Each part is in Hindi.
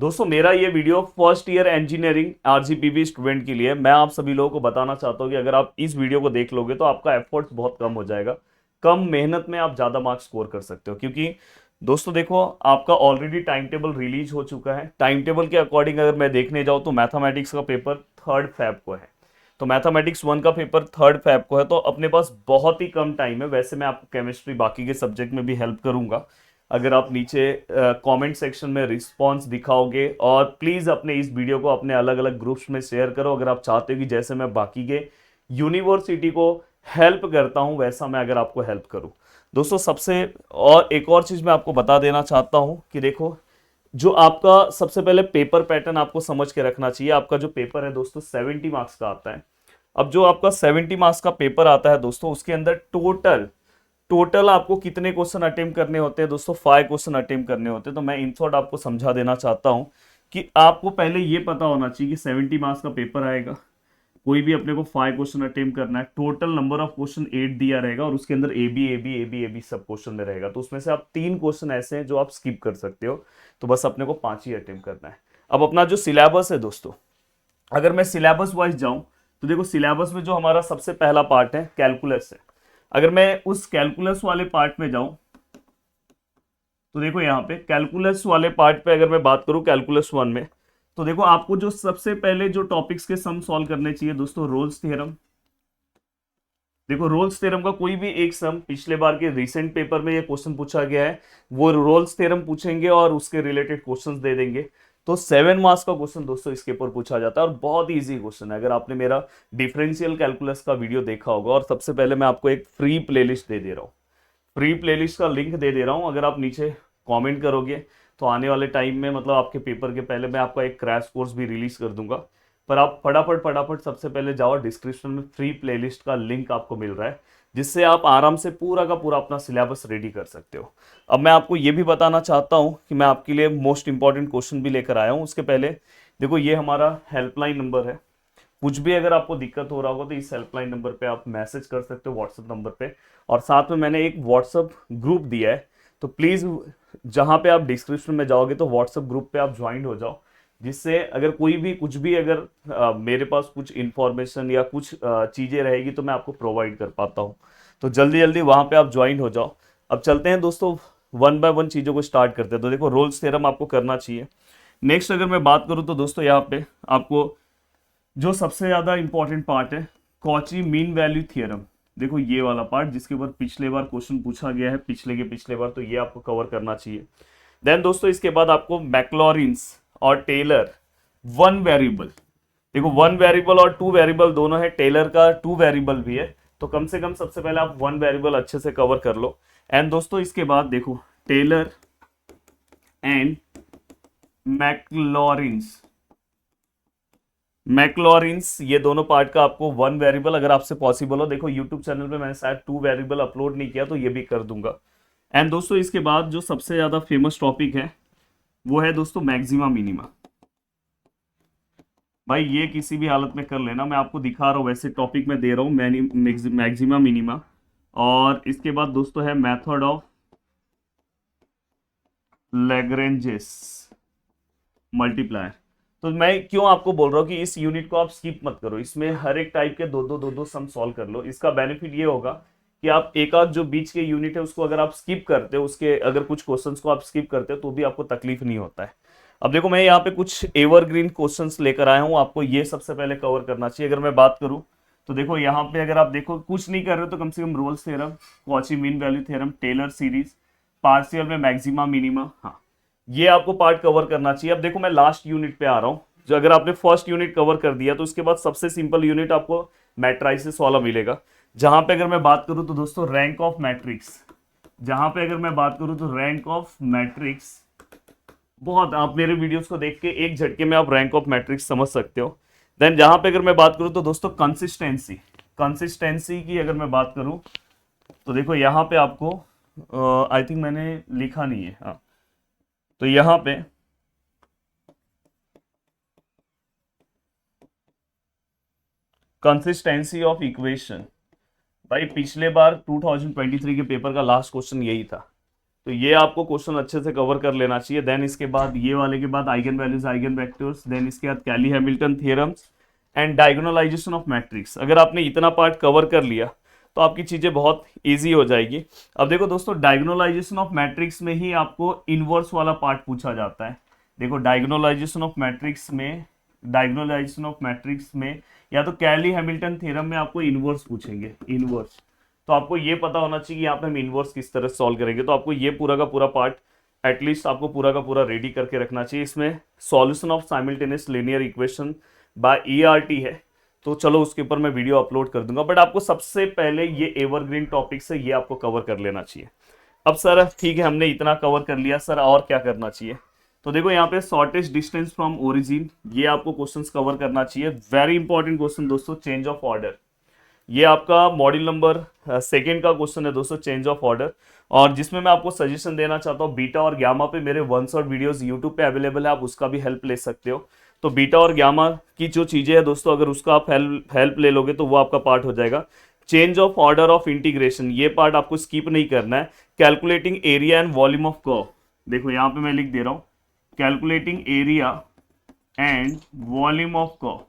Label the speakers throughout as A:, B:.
A: दोस्तों मेरा ये video first year engineering RGPV student के लिए। मैं आप सभी लोगों को बताना चाहता हूँ कि अगर आप इस वीडियो को देख लोगे तो आपका एफर्ट्स बहुत कम हो जाएगा। कम मेहनत में आप ज़्यादा मार्क्स स्कोर कर सकते हो, क्योंकि दोस्तों देखो, आपका ऑलरेडी टाइम टेबल रिलीज हो चुका है। टाइम टेबल के अकॉर्डिंग अगर मैं देखने जाऊँ तो मैथमेटिक्स का पेपर 3 फैब को है। तो मैथमेटिक्स 1 का पेपर 3 फैब को है, तो अपने पास बहुत ही कम टाइम है। वैसे मैं आपको केमिस्ट्री बाकी के सब्जेक्ट में भी हेल्प करूंगा। अगर आप नीचे कमेंट सेक्शन में रिस्पांस दिखाओगे, और प्लीज़ अपने इस वीडियो को अपने अलग अलग ग्रुप्स में शेयर करो अगर आप चाहते हो कि जैसे मैं बाकी के यूनिवर्सिटी को हेल्प करता हूं वैसा मैं अगर आपको हेल्प करूं। दोस्तों सबसे और एक और चीज़ मैं आपको बता देना चाहता हूं कि देखो, जो आपका सबसे पहले पेपर पैटर्न आपको समझ के रखना चाहिए। आपका जो पेपर है दोस्तों 70 मार्क्स का आता है। अब जो आपका 70 मार्क्स का पेपर आता है दोस्तों, उसके अंदर टोटल टोटल आपको कितने क्वेश्चन अटेम्प्ट करने होते हैं दोस्तों? 5 क्वेश्चन अटेम्प्ट करने होते हैं। तो मैं इन शॉर्ट आपको समझा देना चाहता हूं कि आपको पहले ये पता होना चाहिए कि 70 मार्क्स का पेपर आएगा। कोई भी अपने को 5 क्वेश्चन अटेम्प्ट करना है। टोटल नंबर ऑफ क्वेश्चन 8 दिया रहेगा, और उसके अंदर ए बी सब क्वेश्चन में रहेगा। तो उसमें से आप 3 क्वेश्चन ऐसे हैं जो आप स्किप कर सकते हो। तो बस अपने को 5 ही अटेम्प्ट करना है। अब अपना जो सिलेबस है दोस्तों, अगर मैं सिलेबस वाइज जाऊं तो देखो, सिलेबस में जो हमारा सबसे पहला पार्ट है कैलकुलस है। अगर मैं उस कैलकुलस वाले पार्ट में जाऊं तो देखो, यहाँ पे कैलकुलस वाले पार्ट पे अगर मैं बात करूं कैलकुलस 1 में, तो देखो आपको जो सबसे पहले जो टॉपिक्स के सम सॉल्व करने चाहिए दोस्तों, रोल्स थ्योरम। देखो रोल्स थ्योरम का कोई भी एक सम, पिछले बार के रिसेंट पेपर में ये क्वेश्चन पूछा गया है, वो रोल्स थ्योरम पूछेंगे और उसके रिलेटेड क्वेश्चंस दे देंगे। तो 7 मार्क्स का क्वेश्चन दोस्तों इसके ऊपर पूछा जाता है, और बहुत ही इजी क्वेश्चन है। अगर आपने मेरा डिफरेंशियल कैलकुलस का वीडियो देखा होगा, और सबसे पहले मैं आपको एक फ्री प्लेलिस्ट दे दे रहा हूँ। फ्री प्लेलिस्ट का लिंक दे दे रहा हूँ। अगर आप नीचे कमेंट करोगे तो आने वाले टाइम में, मतलब आपके पेपर के पहले, मैं आपका एक क्रैश कोर्स भी रिलीज कर दूंगा। पर आप फटाफट फटाफट सबसे पहले जाओ, डिस्क्रिप्शन में फ्री प्लेलिस्ट का लिंक आपको मिल रहा है, जिससे आप आराम से पूरा का पूरा अपना सिलेबस रेडी कर सकते हो। अब मैं आपको ये भी बताना चाहता हूँ कि मैं आपके लिए मोस्ट इंपॉर्टेंट क्वेश्चन भी लेकर आया हूँ। उसके पहले देखो, ये हमारा हेल्पलाइन नंबर है। कुछ भी अगर आपको दिक्कत हो रहा होगा तो इस हेल्पलाइन नंबर पे आप मैसेज कर सकते हो, व्हाट्सएप नंबर पे। और साथ में मैंने एक व्हाट्सएप ग्रुप दिया है। तो प्लीज़, जहाँ पे आप डिस्क्रिप्शन में जाओगे तो व्हाट्सएप ग्रुप पे आप ज्वाइन हो जाओ, जिससे अगर कोई भी कुछ भी, अगर मेरे पास कुछ इंफॉर्मेशन या कुछ चीज़ें रहेगी तो मैं आपको प्रोवाइड कर पाता हूँ। तो जल्दी जल्दी वहाँ पे आप ज्वाइन हो जाओ। अब चलते हैं दोस्तों, वन बाय वन चीज़ों को स्टार्ट करते हैं। तो देखो, रोल्स थ्योरम आपको करना चाहिए। नेक्स्ट अगर मैं बात करूँ तो दोस्तों, यहाँ पे आपको जो सबसे ज्यादा इंपॉर्टेंट पार्ट है, कॉची मीन वैल्यू थियरम। देखो ये वाला पार्ट जिसके ऊपर पिछले बार क्वेश्चन पूछा गया है, पिछले के पिछले बार, तो ये आपको कवर करना चाहिए। देन दोस्तों इसके बाद आपको मैक्लॉरिन्स और टेलर वन वेरिएबल। देखो, 1 वेरिएबल और 2 वेरिएबल दोनों है। टेलर का 2 वेरिएबल भी है। तो कम से कम सबसे पहले आप 1 वेरिएबल अच्छे से कवर कर लो। एंड दोस्तों इसके बाद देखो, टेलर एंड मैक्लॉरिन्स, मैक्लॉरिन्स, ये दोनों पार्ट का आपको 1 वेरिएबल अगर आपसे पॉसिबल हो। देखो यूट्यूब चैनल पे मैंने शायद 2 वेरिएबल अपलोड नहीं किया, तो ये भी कर दूंगा। एंड दोस्तों इसके बाद जो सबसे ज्यादा फेमस टॉपिक है वो है दोस्तों मैक्सिमा मिनिमा। भाई ये किसी भी हालत में कर लेना, मैं आपको दिखा रहा हूँ, वैसे टॉपिक में दे रहा हूँ मैक्सिमा मिनिमा। और इसके बाद दोस्तों है मेथड ऑफ लैग्रेंजेस मल्टीप्लायर। तो मैं क्यों आपको बोल रहा हूँ कि इस यूनिट को आप स्किप मत करो, इसमें हर एक टाइप के दो दो सम सॉल्व कर लो। इसका बेनिफिट ये होगा कि आप एक आध जो बीच के यूनिट है उसको अगर आप स्किप करते हो, उसके अगर कुछ क्वेश्चंस को आप स्किप करते हो तो भी आपको तकलीफ नहीं होता है। अब देखो, मैं यहाँ पे कुछ एवरग्रीन क्वेश्चंस लेकर आया हूँ, आपको ये सबसे पहले कवर करना चाहिए। अगर मैं बात करूँ तो देखो, यहाँ पे अगर आप देखो कुछ नहीं कर रहे हो तो कम से कम Rolle's theorem, Cauchy mean value theorem, Taylor series, partial में मैक्सिमा मिनिमा, हाँ, ये आपको पार्ट कवर करना चाहिए। अब देखो, मैं लास्ट यूनिट पे आ रहा हूं। जो अगर आपने फर्स्ट यूनिट कवर कर दिया तो उसके बाद सबसे सिंपल यूनिट आपको मैट्राइसिस वाला मिलेगा। जहां पे अगर मैं बात करूं तो दोस्तों रैंक ऑफ मैट्रिक्स, जहां पे अगर मैं बात करूं तो रैंक ऑफ मैट्रिक्स, बहुत, आप मेरे वीडियोस को देख के एक झटके में आप रैंक ऑफ मैट्रिक्स समझ सकते हो। देन जहां पे अगर मैं बात करूं तो दोस्तों कंसिस्टेंसी, कंसिस्टेंसी की अगर मैं बात करूं तो देखो यहाँ पे आपको, आई थिंक मैंने लिखा नहीं है, हाँ, तो यहाँ पे कंसिस्टेंसी ऑफ इक्वेशन। भाई पिछले बार 2023 के पेपर का लास्ट क्वेश्चन यही था। तो ये आपको क्वेश्चन अच्छे से कवर कर लेना चाहिए। देन इसके बाद ये वाले के बाद eigen values, eigen vectors, then इसके बाद Cayley Hamilton theorems and diagonalization of matrix. अगर आपने इतना पार्ट कवर कर लिया तो आपकी चीजें बहुत इजी हो जाएगी। अब देखो दोस्तों, डायगोनलाइजेशन ऑफ मैट्रिक्स में ही आपको इनवर्स वाला पार्ट पूछा जाता है। देखो डायगोनलाइजेशन ऑफ मैट्रिक्स में, या तो कैली हैमिल्टन थ्योरम में आपको इनवर्स पूछेंगे, इनवर्स। तो आपको ये पता होना चाहिए कि यहाँ पे हम इनवर्स किस तरह सॉल्व करेंगे। तो आपको ये पूरा का पूरा पार्ट एटलीस्ट आपको पूरा का पूरा रेडी करके रखना चाहिए। इसमें solution of simultaneous linear equation by ERT है, तो चलो उसके ऊपर मैं वीडियो अपलोड कर दूंगा। बट आपको सबसे पहले ये एवरग्रीन टॉपिक्स है, ये आपको कवर कर लेना चाहिए। अब सर ठीक है, हमने इतना कवर कर लिया, सर और क्या करना चाहिए? तो देखो यहाँ पे शॉर्टेस्ट डिस्टेंस फ्रॉम ओरिजिन, ये आपको क्वेश्चंस कवर करना चाहिए। वेरी इंपॉर्टेंट क्वेश्चन दोस्तों, चेंज ऑफ ऑर्डर। ये आपका मॉड्यूल नंबर सेकेंड का क्वेश्चन है दोस्तों, चेंज ऑफ ऑर्डर। और जिसमें मैं आपको सजेशन देना चाहता हूँ, बीटा और गामा पे मेरे वन शॉट वीडियोस यूट्यूब पे अवेलेबल है, आप उसका भी हेल्प ले सकते हो। तो बीटा और गामा की जो चीजें हैं दोस्तों, अगर उसका आप हेल्प ले लोगे तो वो आपका पार्ट हो जाएगा। Change of order of integration, ये पार्ट आपको स्किप नहीं करना है। Calculating area and volume of curve, देखो यहाँ पे मैं लिख दे रहा हूँ, calculating area and volume of curve.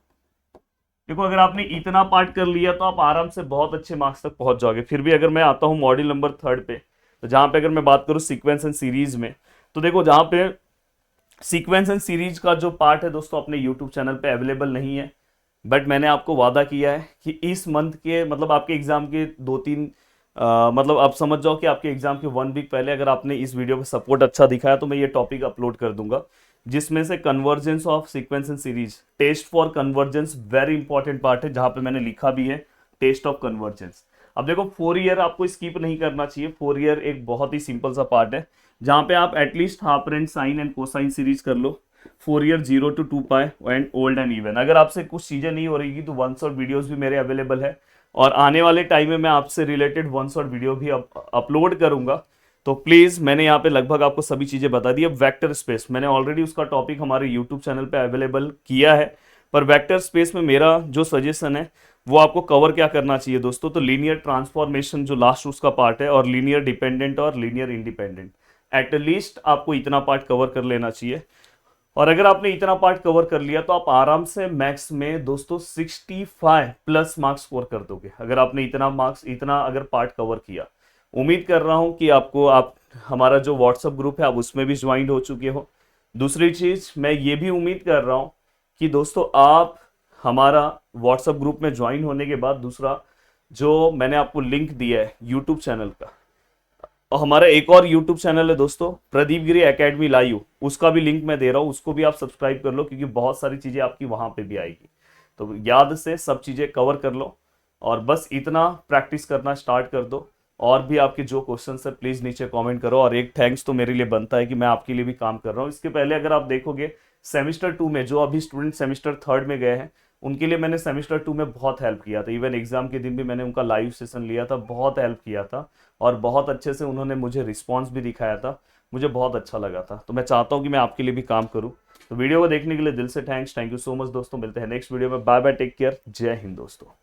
A: देखो अगर आपने इतना पार्ट कर लिया तो आप आराम से बहुत अच्छे मार्क्स तक पहुंच जाओगे। फिर भी अगर मैं आता हूं मॉड्यूल नंबर थर्ड पे, तो जहां पे अगर मैं बात करूं सीक्वेंस एंड सीरीज में, तो देखो जहां पे सीक्वेंस एंड सीरीज का जो पार्ट है दोस्तों अपने यूट्यूब चैनल पे अवेलेबल नहीं है। बट मैंने आपको वादा किया है कि इस मंथ के, मतलब आपके एग्जाम के 2-3 मतलब आप समझ जाओ कि आपके एग्जाम के 1 वीक पहले अगर आपने इस वीडियो पे सपोर्ट अच्छा दिखाया तो मैं ये टॉपिक अपलोड कर दूंगा, जिसमें से convergence of sequence and series, test for convergence very important part है, जहां पे मैंने लिखा भी है टेस्ट ऑफ कन्वर्जेंस। अब देखो 4 ईयर आपको स्किप नहीं करना चाहिए। 4 ईयर एक बहुत ही सिंपल सा पार्ट है, जहां पे आप at least half range sine and cosine series कर लो। 4 year 0 to 2 pi and old and even. अगर आपसे कुछ चीजें नहीं हो रही तो वन शॉट वीडियोस भी मेरे अवेलेबल है, और आने वाले टाइम में मैं आपसे रिलेटेड वन शॉट वीडियो भी अपलोड करूंगा। तो प्लीज, मैंने यहाँ पे लगभग आपको सभी चीजें बता दी। अब वेक्टर स्पेस, मैंने ऑलरेडी उसका टॉपिक हमारे यूट्यूब चैनल पे अवेलेबल किया है, पर वेक्टर स्पेस में मेरा जो सजेशन है वो आपको कवर क्या करना चाहिए दोस्तों, तो लीनियर ट्रांसफॉर्मेशन जो लास्ट उसका पार्ट है, और लीनियर डिपेंडेंट और लीनियर इंडिपेंडेंट। एटलीस्ट आपको इतना पार्ट कवर कर लेना चाहिए। और अगर आपने इतना पार्ट कवर कर लिया तो आप आराम से मैथ्स में दोस्तों 65 प्लस मार्क्स स्कोर कर दोगे, अगर आपने इतना अगर पार्ट कवर किया। उम्मीद कर रहा हूं कि आप हमारा जो व्हाट्सएप ग्रुप है आप उसमें भी ज्वाइन हो चुके हो। दूसरी चीज मैं ये भी उम्मीद कर रहा हूं कि दोस्तों आप हमारा व्हाट्सएप ग्रुप में ज्वाइन होने के बाद, दूसरा जो मैंने आपको लिंक दिया है यूट्यूब चैनल का, और हमारा एक और यूट्यूब चैनल है दोस्तों, प्रदीप गिरी एकेडमी लाइव, उसका भी लिंक मैं दे रहा हूँ, उसको भी आप सब्सक्राइब कर लो, क्योंकि बहुत सारी चीजें आपकी वहां पे भी आएगी। तो याद से सब चीजें कवर कर लो, और बस इतना प्रैक्टिस करना स्टार्ट कर दो। और भी आपके जो क्वेश्चन है प्लीज नीचे कमेंट करो। और एक थैंक्स तो मेरे लिए बनता है कि मैं आपके लिए भी काम कर रहा हूँ। इसके पहले अगर आप देखोगे सेमिस्टर 2 में जो अभी स्टूडेंट सेमिस्टर 3 में गए हैं, उनके लिए मैंने सेमिस्टर 2 में बहुत हेल्प किया था। इवन एग्जाम के दिन भी मैंने उनका लाइव सेशन लिया था, बहुत हेल्प किया था, और बहुत अच्छे से उन्होंने मुझे रिस्पॉन्स भी दिखाया था। मुझे बहुत अच्छा लगा था। तो मैं चाहता हूँ कि मैं आपके लिए भी काम करूँ। तो वीडियो को देखने के लिए दिल से थैंक यू सो मच दोस्तों। मिलते हैं नेक्स्ट वीडियो में। बाय बाय, टेक केयर, जय हिंद दोस्तों।